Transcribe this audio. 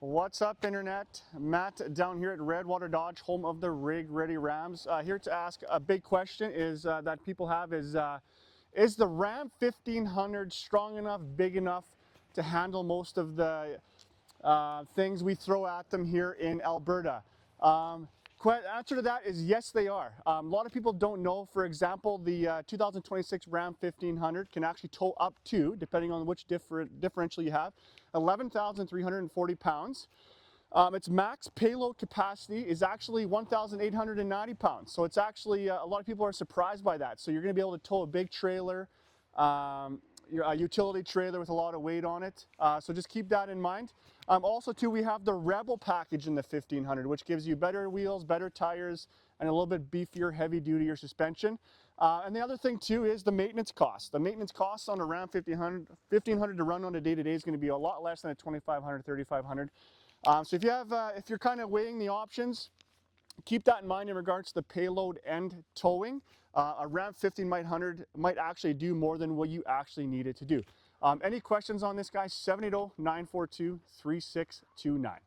What's up, Internet? Matt down here at Redwater Dodge, home of the Rig Ready Rams. Here to ask a big question that people have is the Ram 1500 strong enough, big enough to handle most of the things we throw at them here in Alberta? Answer to that is yes, they are. A lot of people don't know. For example, the 2026 Ram 1500 can actually tow up to, depending on which differential you have, 11,340 pounds. Its max payload capacity is actually 1,890 pounds. So it's actually, a lot of people are surprised by that. So you're going to be able to tow a big trailer, a utility trailer with a lot of weight on it. So just keep that in mind. Also too, we have the Rebel package in the 1500, which gives you better wheels, better tires, and a little bit beefier, heavy duty suspension. And the other thing too is the maintenance cost. The maintenance costs on a Ram 1500 to run on a day-to-day is going to be a lot less than a 2500, 3500. So if you're kind of weighing the options, keep that in mind in regards to the payload and towing. A Ram 1500 might actually do more than what you actually need it to do. Any questions on this, guys? 780-942-3629.